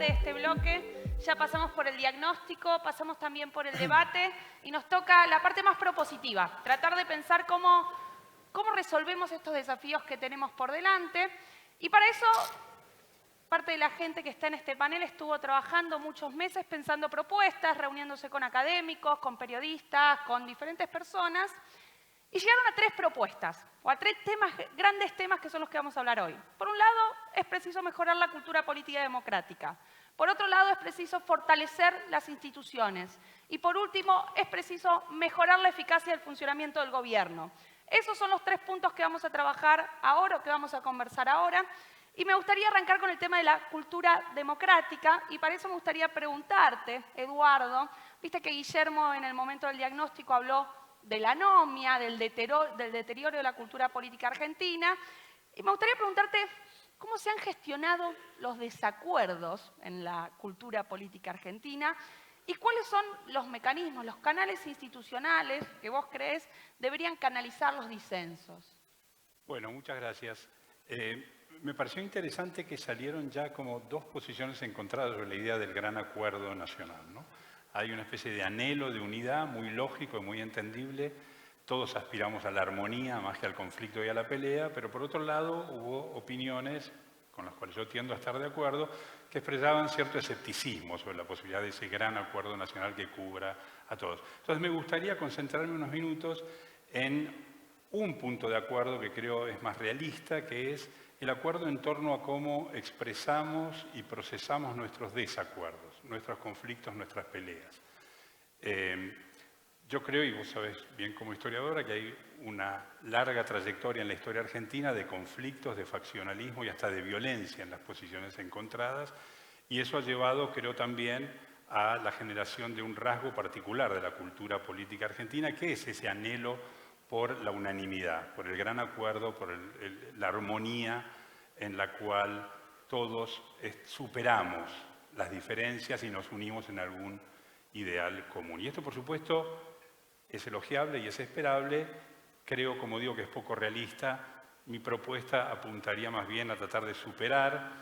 parte de este bloque. Ya pasamos por el diagnóstico, pasamos también por el debate y nos toca la parte más propositiva, tratar de pensar cómo resolvemos estos desafíos que tenemos por delante. Y para eso, parte de la gente que está en este panel estuvo trabajando muchos meses pensando propuestas, reuniéndose con académicos, con periodistas, con diferentes personas, y llegaron a 3 propuestas, o a 3 temas, grandes temas que son los que vamos a hablar hoy. Por un lado, es preciso mejorar la cultura política democrática. Por otro lado, es preciso fortalecer las instituciones. Y por último, es preciso mejorar la eficacia del funcionamiento del gobierno. Esos son los 3 puntos que vamos a trabajar ahora, o que vamos a conversar ahora. Y me gustaría arrancar con el tema de la cultura democrática, y para eso me gustaría preguntarte, Eduardo, viste que Guillermo en el momento del diagnóstico habló de la anomia, del deterioro de la cultura política argentina, y me gustaría preguntarte cómo se han gestionado los desacuerdos en la cultura política argentina y cuáles son los mecanismos, los canales institucionales que vos creés deberían canalizar los disensos. Bueno, muchas gracias. Me pareció interesante que salieron ya como 2 posiciones encontradas sobre la idea del gran acuerdo nacional, ¿no? Hay una especie de anhelo de unidad muy lógico y muy entendible. Todos aspiramos a la armonía más que al conflicto y a la pelea, pero por otro lado hubo opiniones con las cuales yo tiendo a estar de acuerdo, que expresaban cierto escepticismo sobre la posibilidad de ese gran acuerdo nacional que cubra a todos. Entonces me gustaría concentrarme unos minutos en un punto de acuerdo que creo es más realista, que es el acuerdo en torno a cómo expresamos y procesamos nuestros desacuerdos, nuestros conflictos, nuestras peleas. Yo creo, y vos sabés bien como historiadora, que hay una larga trayectoria en la historia argentina de conflictos, de faccionalismo y hasta de violencia en las posiciones encontradas, y eso ha llevado, creo también, a la generación de un rasgo particular de la cultura política argentina, que es ese anhelo por la unanimidad, por el gran acuerdo, por la armonía en la cual todos superamos las diferencias y nos unimos en algún ideal común. Y esto, por supuesto, es elogiable y es esperable. Creo, como digo, que es poco realista. Mi propuesta apuntaría más bien a tratar de superar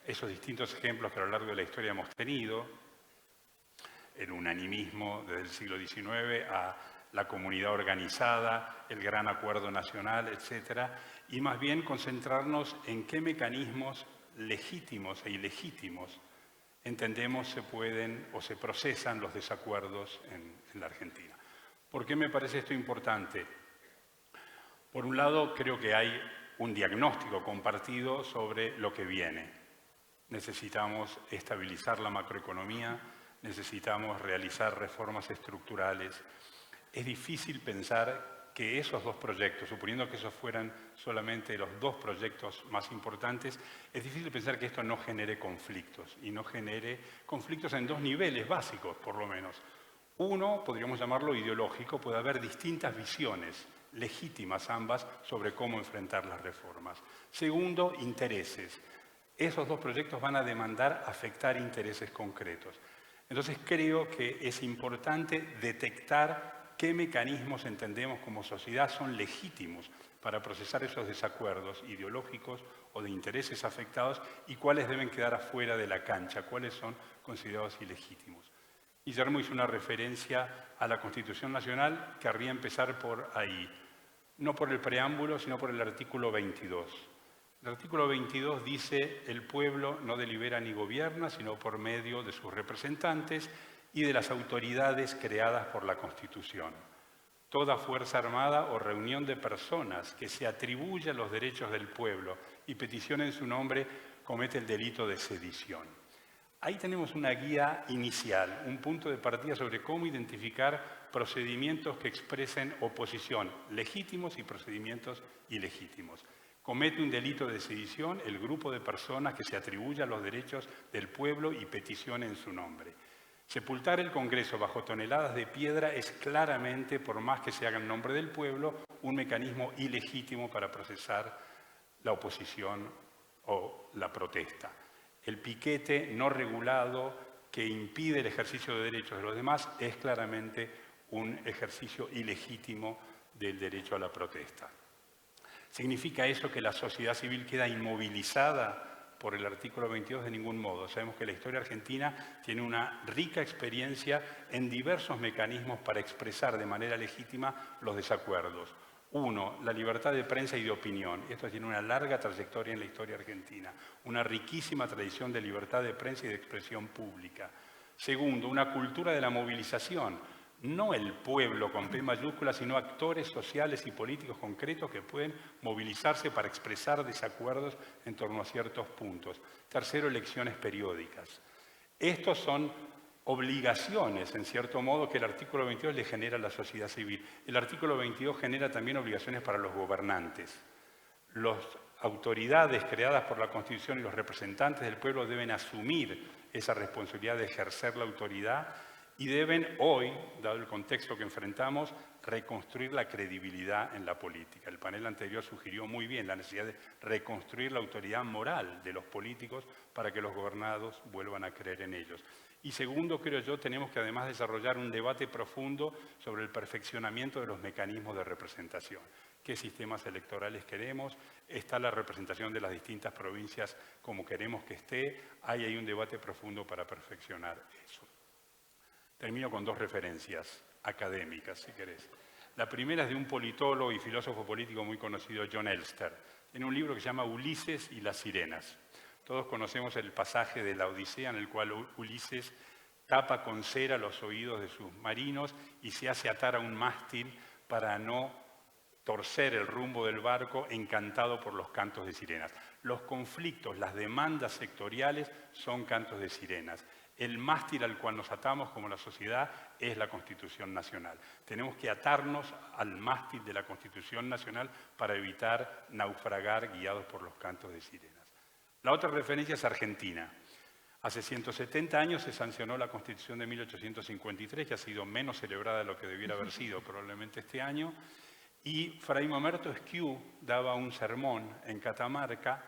esos distintos ejemplos que a lo largo de la historia hemos tenido, el unanimismo desde el siglo XIX a la comunidad organizada, el gran acuerdo nacional, etc. Y más bien concentrarnos en qué mecanismos legítimos e ilegítimos entendemos se pueden o se procesan los desacuerdos en la Argentina. ¿Por qué me parece esto importante? Por un lado, creo que hay un diagnóstico compartido sobre lo que viene. Necesitamos estabilizar la macroeconomía, necesitamos realizar reformas estructurales. Es difícil pensar que esos 2 proyectos, suponiendo que esos fueran solamente los 2 proyectos más importantes, es difícil pensar que esto no genere conflictos, y no genere conflictos en 2 niveles básicos, por lo menos. Uno, podríamos llamarlo ideológico, puede haber distintas visiones, legítimas ambas, sobre cómo enfrentar las reformas. Segundo, intereses. Esos 2 proyectos van a demandar afectar intereses concretos. Entonces creo que es importante detectar qué mecanismos entendemos como sociedad son legítimos para procesar esos desacuerdos ideológicos o de intereses afectados y cuáles deben quedar afuera de la cancha, cuáles son considerados ilegítimos. Guillermo hizo una referencia a la Constitución Nacional, querría empezar por ahí, no por el preámbulo, sino por el artículo 22. El artículo 22 dice: el pueblo no delibera ni gobierna, sino por medio de sus representantes y de las autoridades creadas por la Constitución. Toda fuerza armada o reunión de personas que se atribuya los derechos del pueblo y peticione en su nombre comete el delito de sedición. Ahí tenemos una guía inicial, un punto de partida sobre cómo identificar procedimientos que expresen oposición, legítimos y procedimientos ilegítimos. Comete un delito de sedición el grupo de personas que se atribuya los derechos del pueblo y peticione en su nombre. Sepultar el Congreso bajo toneladas de piedra es claramente, por más que se haga en nombre del pueblo, un mecanismo ilegítimo para procesar la oposición o la protesta. El piquete no regulado que impide el ejercicio de derechos de los demás es claramente un ejercicio ilegítimo del derecho a la protesta. ¿Significa eso que la sociedad civil queda inmovilizada por el artículo 22 de ningún modo. Sabemos que la historia argentina tiene una rica experiencia en diversos mecanismos para expresar de manera legítima los desacuerdos. Uno, la libertad de prensa y de opinión. Esto tiene una larga trayectoria en la historia argentina, una riquísima tradición de libertad de prensa y de expresión pública. Segundo, una cultura de la movilización. No el pueblo con P mayúscula, sino actores sociales y políticos concretos que pueden movilizarse para expresar desacuerdos en torno a ciertos puntos. Tercero, elecciones periódicas. Estos son obligaciones, en cierto modo, que el artículo 22 le genera a la sociedad civil. El artículo 22 genera también obligaciones para los gobernantes. Las autoridades creadas por la Constitución y los representantes del pueblo deben asumir esa responsabilidad de ejercer la autoridad y deben hoy, dado el contexto que enfrentamos, reconstruir la credibilidad en la política. El panel anterior sugirió muy bien la necesidad de reconstruir la autoridad moral de los políticos para que los gobernados vuelvan a creer en ellos. Y segundo, creo yo, tenemos que además desarrollar un debate profundo sobre el perfeccionamiento de los mecanismos de representación. ¿Qué sistemas electorales queremos? ¿Está la representación de las distintas provincias como queremos que esté? Hay ahí un debate profundo para perfeccionar eso. Termino con dos referencias académicas, si querés. La primera es de un politólogo y filósofo político muy conocido, John Elster. Tiene un libro que se llama Ulises y las sirenas. Todos conocemos el pasaje de la Odisea en el cual Ulises tapa con cera los oídos de sus marinos y se hace atar a un mástil para no torcer el rumbo del barco, encantado por los cantos de sirenas. Los conflictos, las demandas sectoriales son cantos de sirenas. El mástil al cual nos atamos como la sociedad es la Constitución Nacional. Tenemos que atarnos al mástil de la Constitución Nacional para evitar naufragar guiados por los cantos de sirenas. La otra referencia es Argentina. Hace 170 años se sancionó la Constitución de 1853, que ha sido menos celebrada de lo que debiera haber sido probablemente este año, y Fray Mamerto Esquiú daba un sermón en Catamarca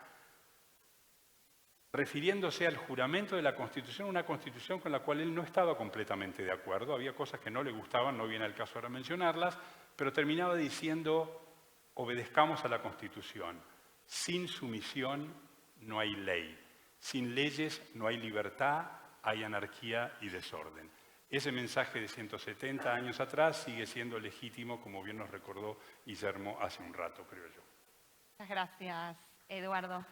refiriéndose al juramento de la Constitución, una Constitución con la cual él no estaba completamente de acuerdo. Había cosas que no le gustaban, no viene al caso ahora mencionarlas, pero terminaba diciendo, obedezcamos a la Constitución. Sin sumisión no hay ley. Sin leyes no hay libertad, hay anarquía y desorden. Ese mensaje de 170 años atrás sigue siendo legítimo, como bien nos recordó Guillermo hace un rato, creo yo. Muchas gracias, Eduardo.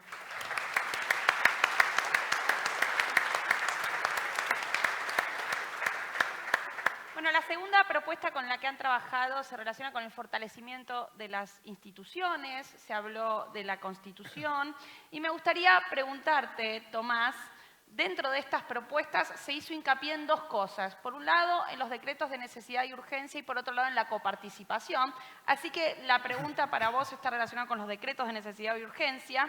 Bueno, la segunda propuesta con la que han trabajado se relaciona con el fortalecimiento de las instituciones, se habló de la Constitución, y me gustaría preguntarte, Tomás, dentro de estas propuestas se hizo hincapié en dos cosas. Por un lado, en los decretos de necesidad y urgencia, y por otro lado, en la coparticipación. Así que la pregunta para vos está relacionada con los decretos de necesidad y urgencia.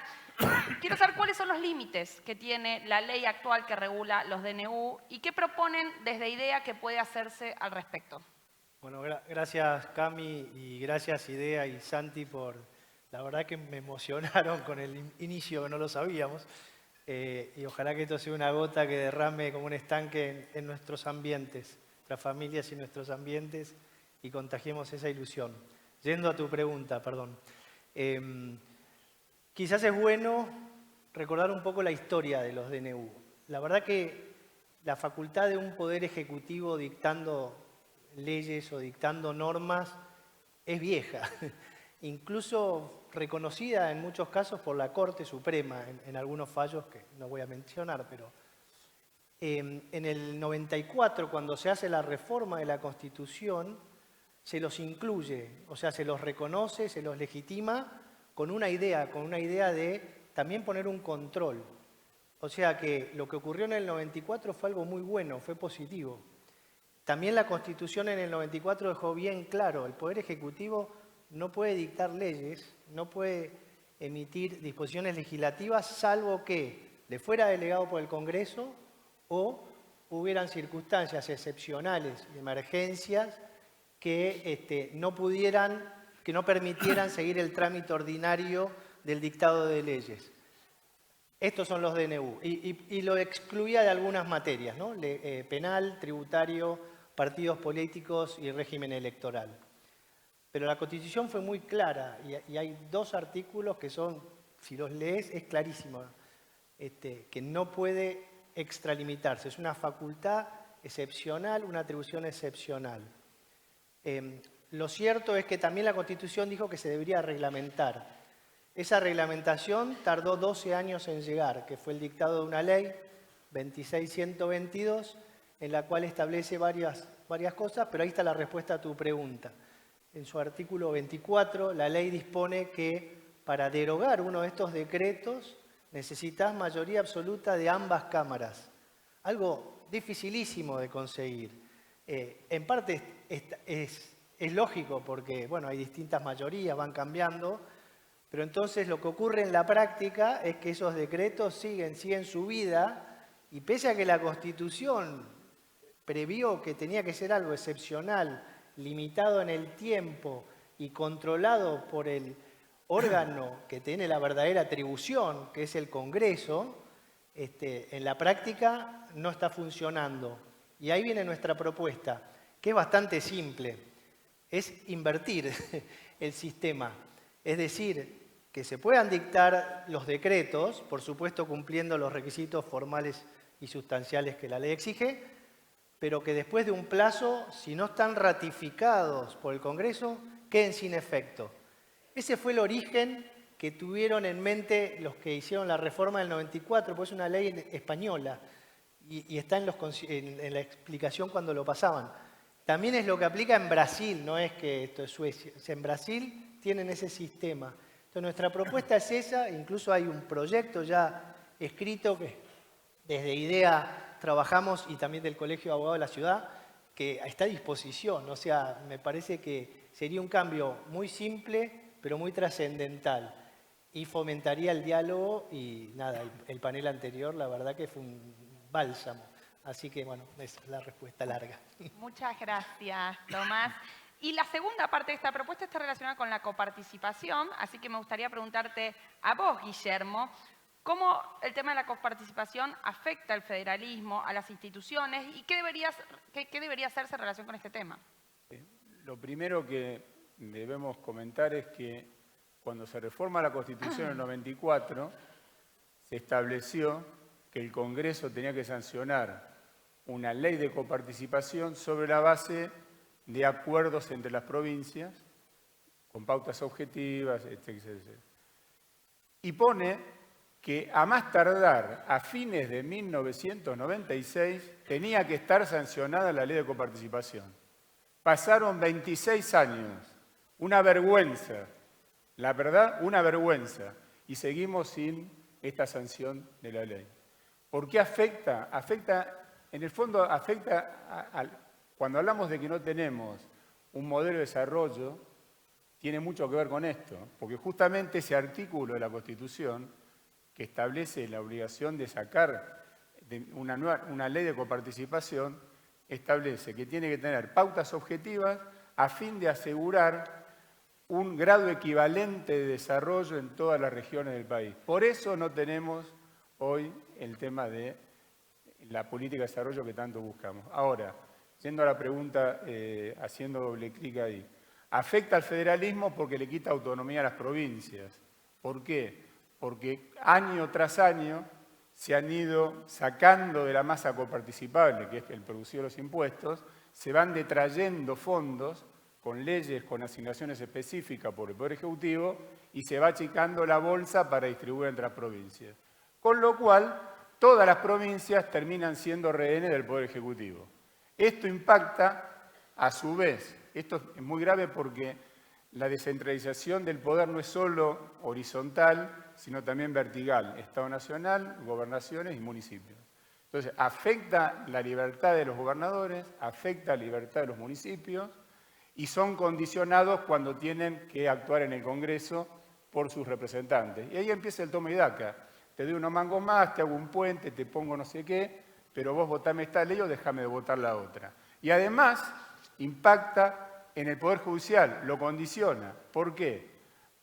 Quiero saber cuáles son los límites que tiene la ley actual que regula los DNU y qué proponen desde IDEA que puede hacerse al respecto. Bueno, gracias Cami y gracias IDEA y Santi por, la verdad que me emocionaron con el inicio, que no lo sabíamos. Y ojalá que esto sea una gota que derrame como un estanque en nuestros ambientes, nuestras familias y nuestros ambientes, y contagiemos esa ilusión. Yendo a tu pregunta, perdón. Quizás es bueno recordar un poco la historia de los DNU. La verdad que la facultad de un poder ejecutivo dictando leyes o dictando normas es vieja. Incluso reconocida en muchos casos por la Corte Suprema, en algunos fallos que no voy a mencionar, pero en el 94, cuando se hace la reforma de la Constitución, se los incluye, o sea, se los reconoce, se los legitima con una idea de también poner un control. O sea que lo que ocurrió en el 94 fue algo muy bueno, fue positivo. También la Constitución en el 94 dejó bien claro, el Poder Ejecutivo no puede dictar leyes, no puede emitir disposiciones legislativas, salvo que le fuera delegado por el Congreso o hubieran circunstancias excepcionales, emergencias, que no permitieran seguir el trámite ordinario del dictado de leyes. Estos son los DNU. Y lo excluía de algunas materias, ¿no? Penal, tributario, partidos políticos y régimen electoral. Pero la Constitución fue muy clara y hay dos artículos que son, si los lees, es clarísimo. que no puede extralimitarse. Es una facultad excepcional, una atribución excepcional. Lo cierto es que también la Constitución dijo que se debería reglamentar. Esa reglamentación tardó 12 años en llegar, que fue el dictado de una ley, 26.122, en la cual establece varias cosas, pero ahí está la respuesta a tu pregunta. En su artículo 24, la ley dispone que para derogar uno de estos decretos necesitas mayoría absoluta de ambas cámaras. Algo dificilísimo de conseguir. En parte es lógico porque, bueno, hay distintas mayorías, van cambiando, pero entonces lo que ocurre en la práctica es que esos decretos siguen su vida y pese a que la Constitución previó que tenía que ser algo excepcional, limitado en el tiempo y controlado por el órgano que tiene la verdadera atribución, que es el Congreso, en la práctica no está funcionando. Y ahí viene nuestra propuesta, que es bastante simple. Es invertir el sistema. Es decir, que se puedan dictar los decretos, por supuesto cumpliendo los requisitos formales y sustanciales que la ley exige, pero que después de un plazo, si no están ratificados por el Congreso, queden sin efecto. Ese fue el origen que tuvieron en mente los que hicieron la reforma del 94, pues es una ley española y está en la explicación cuando lo pasaban. También es lo que aplica en Brasil, no es que esto es Suecia. En Brasil tienen ese sistema. Entonces nuestra propuesta es esa, incluso hay un proyecto ya escrito que desde IDEA trabajamos y también del Colegio de Abogados de la Ciudad, que está a disposición. O sea, me parece que sería un cambio muy simple, pero muy trascendental. Y fomentaría el diálogo y nada, el panel anterior, la verdad que fue un bálsamo. Así que, bueno, esa es la respuesta larga. Muchas gracias, Tomás. Y la segunda parte de esta propuesta está relacionada con la coparticipación, así que me gustaría preguntarte a vos, Guillermo, ¿cómo el tema de la coparticipación afecta al federalismo, a las instituciones y qué debería hacerse en relación con este tema? Lo primero que debemos comentar es que cuando se reforma la Constitución en el 94, se estableció que el Congreso tenía que sancionar una ley de coparticipación sobre la base de acuerdos entre las provincias, con pautas objetivas, etc. Y pone que a más tardar, a fines de 1996, tenía que estar sancionada la ley de coparticipación. Pasaron 26 años, una vergüenza, la verdad, una vergüenza, y seguimos sin esta sanción de la ley. ¿Por qué afecta? En el fondo afecta, cuando hablamos de que no tenemos un modelo de desarrollo, tiene mucho que ver con esto, porque justamente ese artículo de la Constitución que establece la obligación de sacar una ley de coparticipación, establece que tiene que tener pautas objetivas a fin de asegurar un grado equivalente de desarrollo en todas las regiones del país. Por eso no tenemos hoy el tema de la política de desarrollo que tanto buscamos. Ahora, yendo a la pregunta, haciendo doble clic ahí, afecta al federalismo porque le quita autonomía a las provincias. ¿Por qué? Porque año tras año se han ido sacando de la masa coparticipable, que es el producido de los impuestos, se van detrayendo fondos con leyes, con asignaciones específicas por el Poder Ejecutivo y se va achicando la bolsa para distribuir entre las provincias. Con lo cual, todas las provincias terminan siendo rehenes del Poder Ejecutivo. Esto impacta, a su vez, esto es muy grave porque la descentralización del poder no es solo horizontal, sino también vertical, Estado Nacional, gobernaciones y municipios. Entonces, afecta la libertad de los gobernadores, afecta la libertad de los municipios y son condicionados cuando tienen que actuar en el Congreso por sus representantes. Y ahí empieza el toma y daca. Te doy unos mangos más, te hago un puente, te pongo no sé qué, pero vos votame esta ley o déjame de votar la otra. Y además impacta en el Poder Judicial, lo condiciona. ¿Por qué?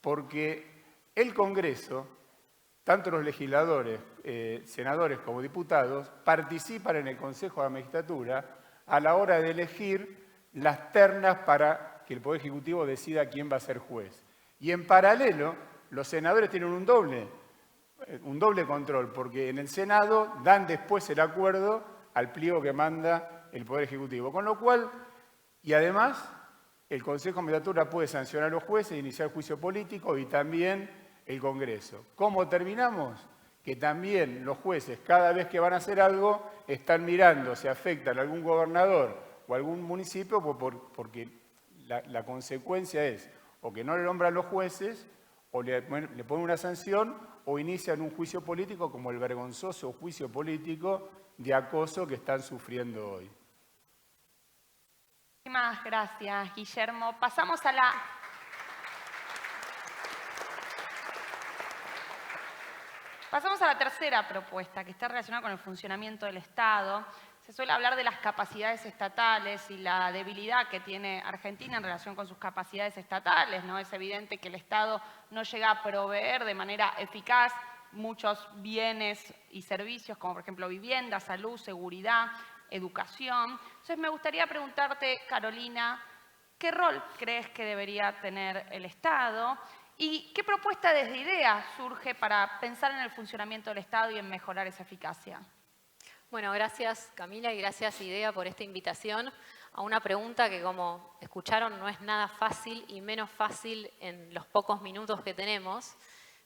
Porque el Congreso, tanto los legisladores, senadores como diputados, participan en el Consejo de la Magistratura a la hora de elegir las ternas para que el Poder Ejecutivo decida quién va a ser juez. Y en paralelo, los senadores tienen un doble un doble control, porque en el Senado dan después el acuerdo al pliego que manda el Poder Ejecutivo. Con lo cual, y además, el Consejo de Magistratura puede sancionar a los jueces, iniciar juicio político y también el Congreso. ¿Cómo terminamos? Que también los jueces, cada vez que van a hacer algo, están mirando si afectan a algún gobernador o algún municipio, porque la consecuencia es o que no le nombran los jueces, o le ponen una sanción, o inician un juicio político como el vergonzoso juicio político de acoso que están sufriendo hoy. Muchísimas gracias, Guillermo. Pasamos a la... Pasamos a la tercera propuesta, que está relacionada con el funcionamiento del Estado. Se suele hablar de las capacidades estatales y la debilidad que tiene Argentina en relación con sus capacidades estatales, ¿no? Es evidente que el Estado no llega a proveer de manera eficaz muchos bienes y servicios, como por ejemplo vivienda, salud, seguridad, educación. Entonces me gustaría preguntarte, Carolina, ¿qué rol crees que debería tener el Estado? ¿Y qué propuesta desde IDEA surge para pensar en el funcionamiento del Estado y en mejorar esa eficacia? Bueno, gracias Camila y gracias IDEA por esta invitación a una pregunta que, como escucharon, no es nada fácil y menos fácil en los pocos minutos que tenemos,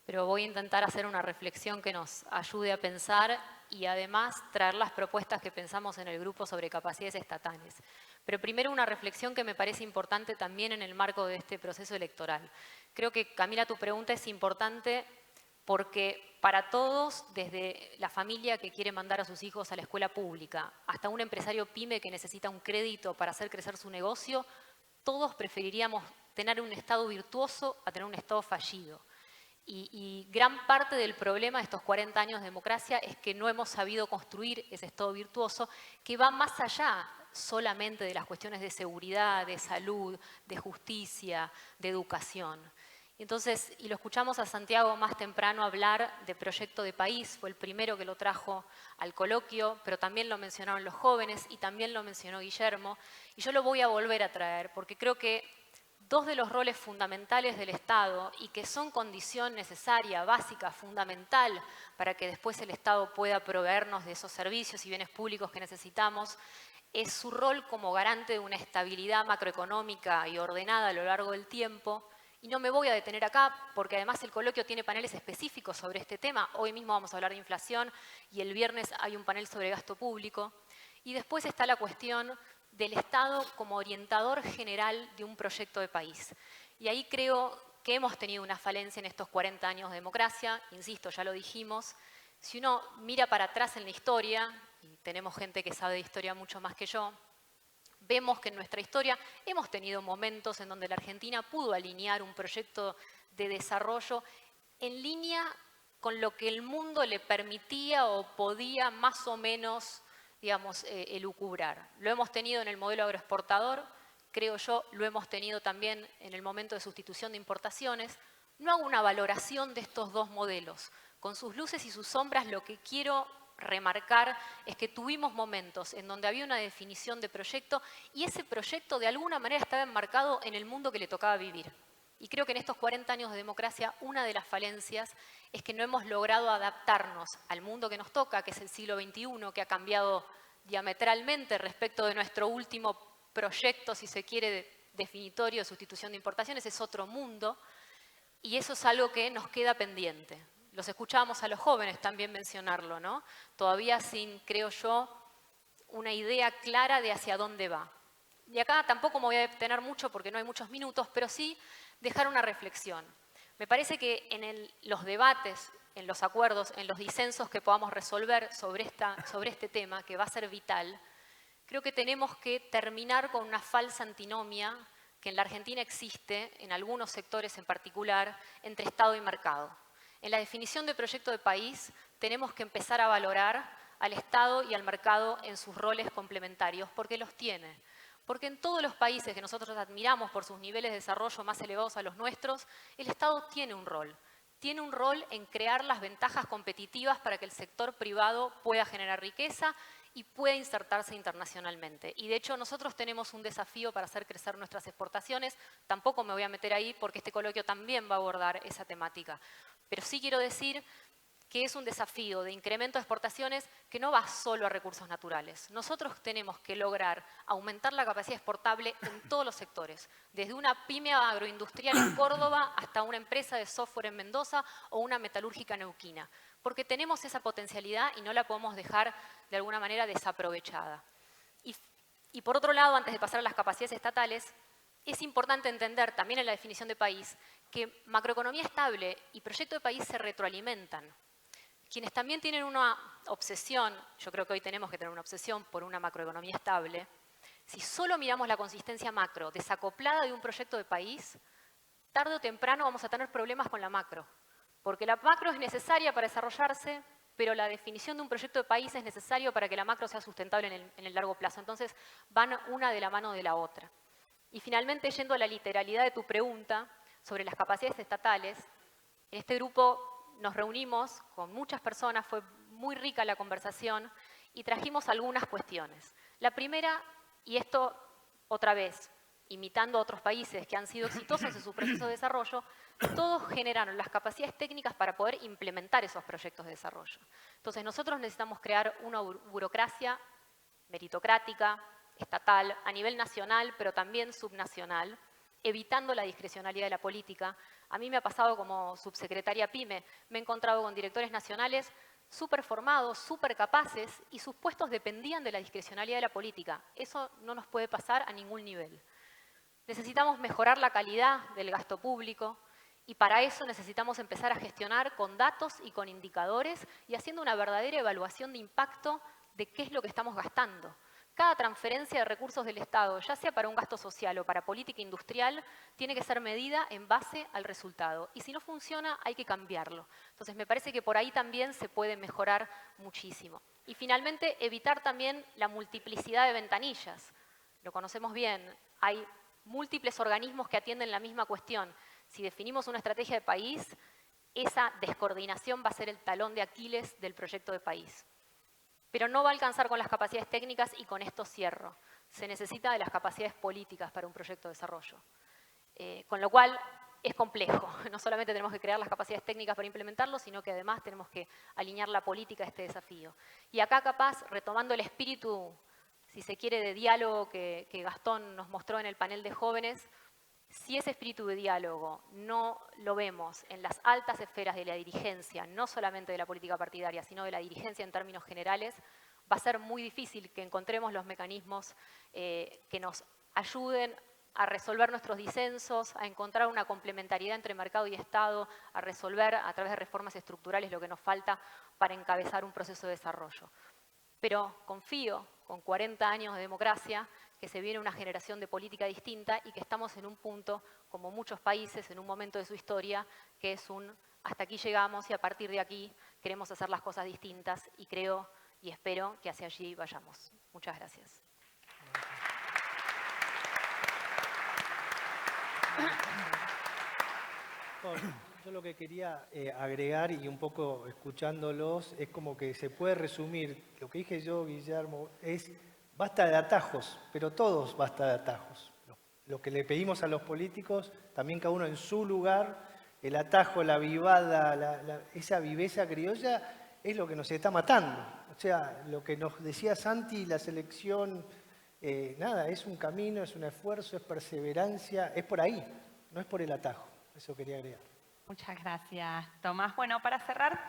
pero voy a intentar hacer una reflexión que nos ayude a pensar y además traer las propuestas que pensamos en el grupo sobre capacidades estatales. Pero primero una reflexión que me parece importante también en el marco de este proceso electoral. Creo que, Camila, tu pregunta es importante porque para todos, desde la familia que quiere mandar a sus hijos a la escuela pública, hasta un empresario pyme que necesita un crédito para hacer crecer su negocio, todos preferiríamos tener un Estado virtuoso a tener un Estado fallido. Y gran parte del problema de estos 40 años de democracia es que no hemos sabido construir ese Estado virtuoso que va más allá solamente de las cuestiones de seguridad, de salud, de justicia, de educación. Entonces, y lo escuchamos a Santiago más temprano hablar de proyecto de país, fue el primero que lo trajo al coloquio, pero también lo mencionaron los jóvenes y también lo mencionó Guillermo, y yo lo voy a volver a traer porque creo que dos de los roles fundamentales del Estado y que son condición necesaria, básica, fundamental para que después el Estado pueda proveernos de esos servicios y bienes públicos que necesitamos, es su rol como garante de una estabilidad macroeconómica y ordenada a lo largo del tiempo. Y no me voy a detener acá porque además el coloquio tiene paneles específicos sobre este tema. Hoy mismo vamos a hablar de inflación y el viernes hay un panel sobre gasto público. Y después está la cuestión del Estado como orientador general de un proyecto de país. Y ahí creo que hemos tenido una falencia en estos 40 años de democracia, insisto, ya lo dijimos. Si uno mira para atrás en la historia, y tenemos gente que sabe de historia mucho más que yo, vemos que en nuestra historia hemos tenido momentos en donde la Argentina pudo alinear un proyecto de desarrollo en línea con lo que el mundo le permitía o podía más o menos, digamos, elucubrar. Lo hemos tenido en el modelo agroexportador, creo yo, lo hemos tenido también en el momento de sustitución de importaciones. No hago una valoración de estos dos modelos. Con sus luces y sus sombras, lo que quiero remarcar es que tuvimos momentos en donde había una definición de proyecto y ese proyecto de alguna manera estaba enmarcado en el mundo que le tocaba vivir. Y creo que en estos 40 años de democracia una de las falencias es que no hemos logrado adaptarnos al mundo que nos toca, que es el siglo XXI, que ha cambiado diametralmente respecto de nuestro último proyecto, si se quiere, definitorio de sustitución de importaciones, es otro mundo y eso es algo que nos queda pendiente. Los escuchábamos a los jóvenes también mencionarlo, ¿no? Todavía sin, creo yo, una idea clara de hacia dónde va. Y acá tampoco me voy a detener mucho porque no hay muchos minutos, pero sí dejar una reflexión. Me parece que en los debates, en los acuerdos, en los disensos que podamos resolver sobre este tema, que va a ser vital, creo que tenemos que terminar con una falsa antinomia que en la Argentina existe, en algunos sectores en particular, entre Estado y mercado. En la definición de proyecto de país tenemos que empezar a valorar al Estado y al mercado en sus roles complementarios, porque los tiene. Porque en todos los países que nosotros admiramos por sus niveles de desarrollo más elevados a los nuestros, el Estado tiene un rol. Tiene un rol en crear las ventajas competitivas para que el sector privado pueda generar riqueza y pueda insertarse internacionalmente. Y de hecho nosotros tenemos un desafío para hacer crecer nuestras exportaciones. Tampoco me voy a meter ahí porque este coloquio también va a abordar esa temática. Pero sí quiero decir que es un desafío de incremento de exportaciones que no va solo a recursos naturales. Nosotros tenemos que lograr aumentar la capacidad exportable en todos los sectores, desde una pyme agroindustrial en Córdoba hasta una empresa de software en Mendoza o una metalúrgica neuquina, porque tenemos esa potencialidad y no la podemos dejar de alguna manera desaprovechada. Y por otro lado, antes de pasar a las capacidades estatales, es importante entender también en la definición de país que macroeconomía estable y proyecto de país se retroalimentan. Quienes también tienen una obsesión, yo creo que hoy tenemos que tener una obsesión por una macroeconomía estable, si solo miramos la consistencia macro desacoplada de un proyecto de país, tarde o temprano vamos a tener problemas con la macro. Porque la macro es necesaria para desarrollarse, pero la definición de un proyecto de país es necesario para que la macro sea sustentable en el largo plazo. Entonces, van una de la mano de la otra. Y finalmente, yendo a la literalidad de tu pregunta sobre las capacidades estatales, en este grupo nos reunimos con muchas personas, fue muy rica la conversación y trajimos algunas cuestiones. La primera, y esto otra vez, imitando a otros países que han sido exitosos en su proceso de desarrollo, todos generaron las capacidades técnicas para poder implementar esos proyectos de desarrollo. Entonces nosotros necesitamos crear una burocracia meritocrática, estatal, a nivel nacional, pero también subnacional, evitando la discrecionalidad de la política. A mí me ha pasado como subsecretaria PYME, me he encontrado con directores nacionales súper formados, súper capaces, y sus puestos dependían de la discrecionalidad de la política. Eso no nos puede pasar a ningún nivel. Necesitamos mejorar la calidad del gasto público, y para eso necesitamos empezar a gestionar con datos y con indicadores y haciendo una verdadera evaluación de impacto de qué es lo que estamos gastando. Cada transferencia de recursos del Estado, ya sea para un gasto social o para política industrial, tiene que ser medida en base al resultado. Y si no funciona, hay que cambiarlo. Entonces, me parece que por ahí también se puede mejorar muchísimo. Y finalmente, evitar también la multiplicidad de ventanillas. Lo conocemos bien. Hay múltiples organismos que atienden la misma cuestión. Si definimos una estrategia de país, esa descoordinación va a ser el talón de Aquiles del proyecto de país. Pero no va a alcanzar con las capacidades técnicas y con esto cierro. Se necesita de las capacidades políticas para un proyecto de desarrollo. Con lo cual es complejo. No solamente tenemos que crear las capacidades técnicas para implementarlo, sino que además tenemos que alinear la política a este desafío. Y acá capaz, retomando el espíritu, si se quiere, de diálogo que Gastón nos mostró en el panel de jóvenes, si ese espíritu de diálogo no lo vemos en las altas esferas de la dirigencia, no solamente de la política partidaria, sino de la dirigencia en términos generales, va a ser muy difícil que encontremos los mecanismos que nos ayuden a resolver nuestros disensos, a encontrar una complementariedad entre mercado y Estado, a resolver a través de reformas estructurales lo que nos falta para encabezar un proceso de desarrollo. Pero confío, con 40 años de democracia, que se viene una generación de política distinta y que estamos en un punto, como muchos países, en un momento de su historia, que es un hasta aquí llegamos y a partir de aquí queremos hacer las cosas distintas y creo y espero que hacia allí vayamos. Muchas gracias. Yo lo que quería agregar, y un poco escuchándolos, es como que se puede resumir, lo que dije yo, Guillermo, es basta de atajos, pero todos basta de atajos. Lo que le pedimos a los políticos, también cada uno en su lugar, el atajo, la vivada, esa viveza criolla, es lo que nos está matando. O sea, lo que nos decía Santi, la selección, nada, es un camino, es un esfuerzo, es perseverancia, es por ahí, no es por el atajo. Eso quería agregar. Muchas gracias, Tomás. Bueno, para cerrar,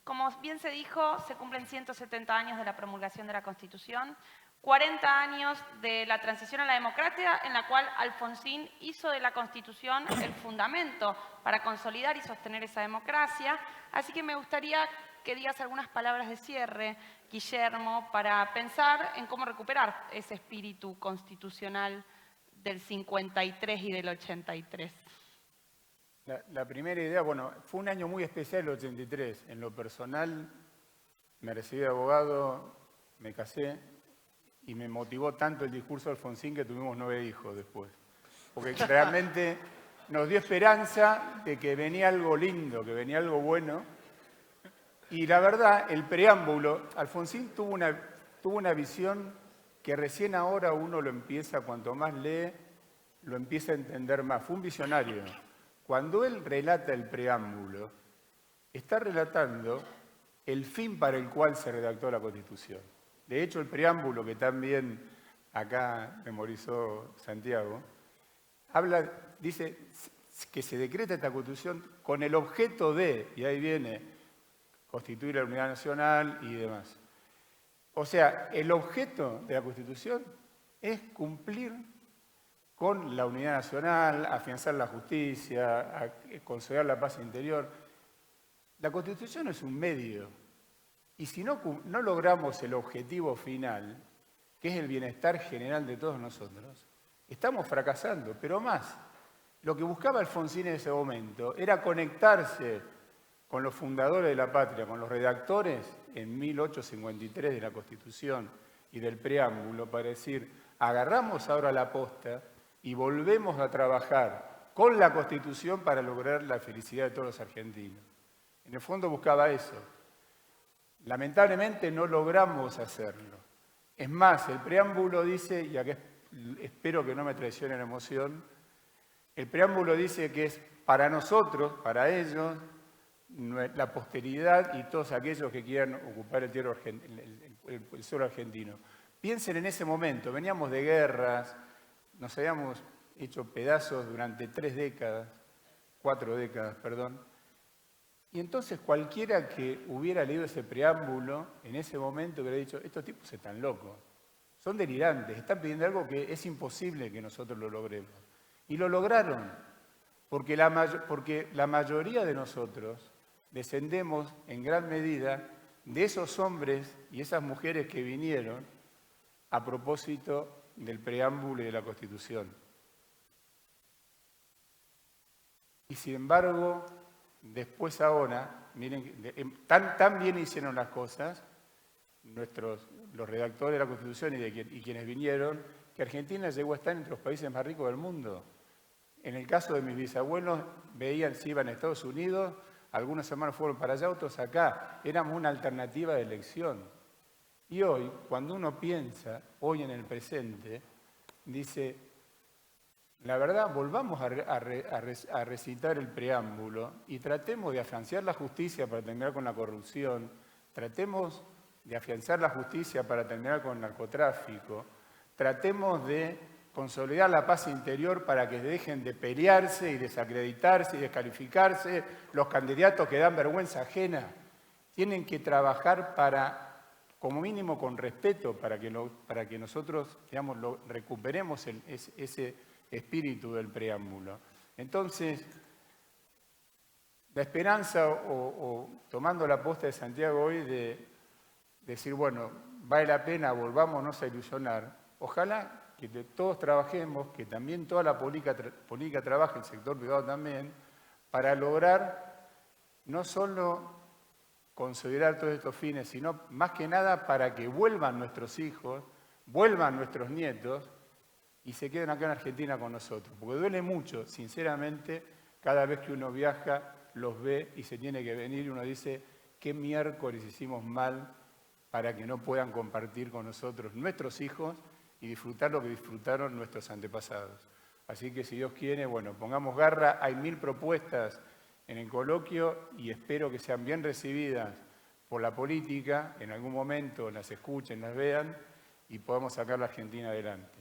como bien se dijo, se cumplen 170 años de la promulgación de la Constitución, 40 años de la transición a la democracia, en la cual Alfonsín hizo de la Constitución el fundamento para consolidar y sostener esa democracia. Así que me gustaría que digas algunas palabras de cierre, Guillermo, para pensar en cómo recuperar ese espíritu constitucional del 53 y del 83. La primera idea, bueno, fue un año muy especial el 83. En lo personal, me recibí de abogado, me casé y me motivó tanto el discurso de Alfonsín que tuvimos 9 hijos después. Porque realmente nos dio esperanza de que venía algo lindo, que venía algo bueno. Y la verdad, el preámbulo, Alfonsín tuvo una visión que recién ahora uno lo empieza, cuanto más lee, lo empieza a entender más. Fue un visionario. Cuando él relata el preámbulo, está relatando el fin para el cual se redactó la Constitución. De hecho, el preámbulo que también acá memorizó Santiago, dice que se decreta esta Constitución con el objeto de, y ahí viene, constituir la unidad nacional y demás. O sea, el objeto de la Constitución es cumplir con la unidad nacional, afianzar la justicia, consolidar la paz interior. La Constitución es un medio, y si no logramos el objetivo final, que es el bienestar general de todos nosotros, estamos fracasando, pero más. Lo que buscaba Alfonsín en ese momento era conectarse con los fundadores de la patria, con los redactores en 1853 de la Constitución y del preámbulo, para decir, agarramos ahora la posta y volvemos a trabajar con la Constitución para lograr la felicidad de todos los argentinos. En el fondo buscaba eso. Lamentablemente no logramos hacerlo. Es más, el preámbulo dice, y acá espero que no me traicione la emoción, el preámbulo dice que es para nosotros, para ellos, la posteridad y todos aquellos que quieran ocupar el suelo argentino. Piensen en ese momento, veníamos de guerras, nos habíamos hecho pedazos durante 4 décadas, perdón. Y entonces cualquiera que hubiera leído ese preámbulo en ese momento hubiera dicho, estos tipos están locos, son delirantes, están pidiendo algo que es imposible que nosotros lo logremos. Y lo lograron, porque la mayoría de nosotros descendemos en gran medida de esos hombres y esas mujeres que vinieron a propósito del preámbulo y de la Constitución. Y sin embargo, después ahora, miren, tan bien hicieron las cosas los redactores de la Constitución y quienes vinieron, que Argentina llegó a estar entre los países más ricos del mundo. En el caso de mis bisabuelos, veían si iban a Estados Unidos, algunos hermanos fueron para allá, otros acá. Éramos una alternativa de elección. Y hoy, cuando uno piensa, hoy en el presente, dice, la verdad, volvamos a recitar el preámbulo y tratemos de afianzar la justicia para terminar con la corrupción, tratemos de afianzar la justicia para terminar con el narcotráfico, tratemos de consolidar la paz interior para que dejen de pelearse y desacreditarse y descalificarse los candidatos que dan vergüenza ajena. Tienen que trabajar como mínimo con respeto, para que nosotros, digamos, recuperemos ese espíritu del preámbulo. Entonces, la esperanza, o tomando la posta de Santiago hoy, de decir, bueno, vale la pena, volvámonos a ilusionar. Ojalá que todos trabajemos, que también toda la política trabaje, el sector privado también, para lograr no solo considerar todos estos fines, sino más que nada para que vuelvan nuestros hijos, vuelvan nuestros nietos y se queden acá en Argentina con nosotros. Porque duele mucho, sinceramente, cada vez que uno viaja, los ve y se tiene que venir y uno dice, ¿qué miércoles hicimos mal para que no puedan compartir con nosotros nuestros hijos y disfrutar lo que disfrutaron nuestros antepasados? Así que si Dios quiere, bueno, pongamos garra, hay 1000 propuestas en el coloquio y espero que sean bien recibidas por la política, en algún momento las escuchen, las vean y podamos sacar la Argentina adelante.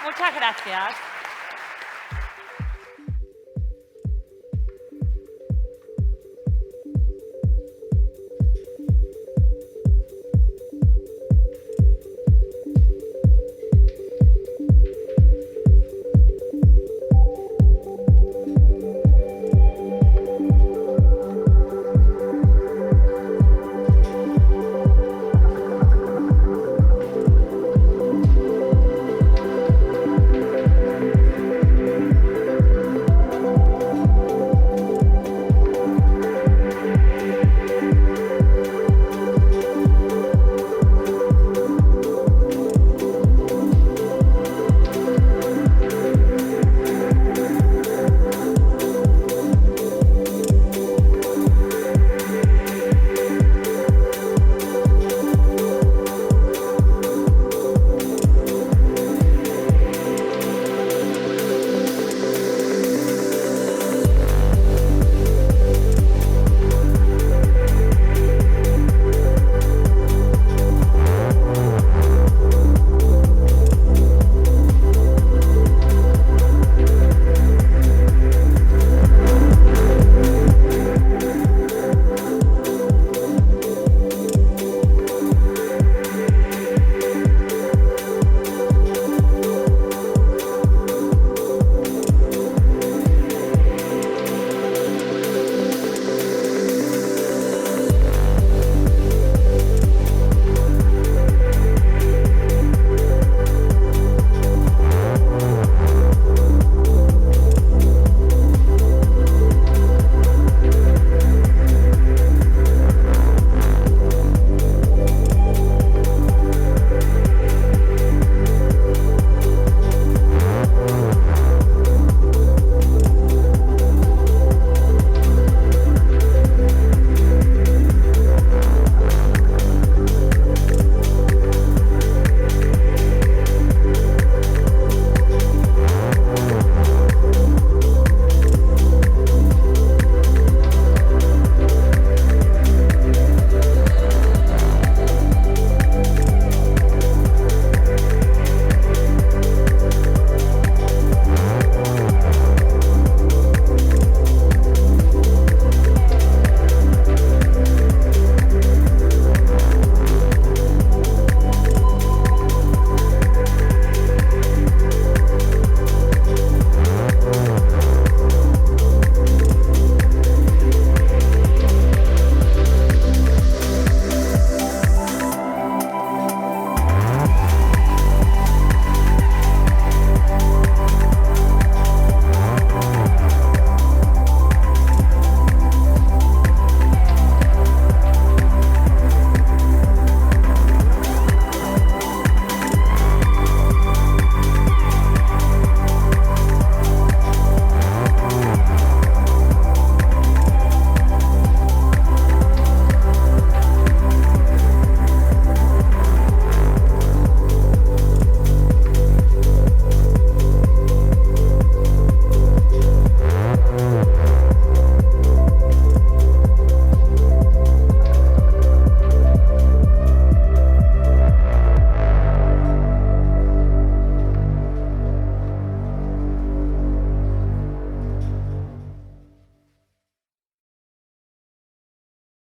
Muchas gracias.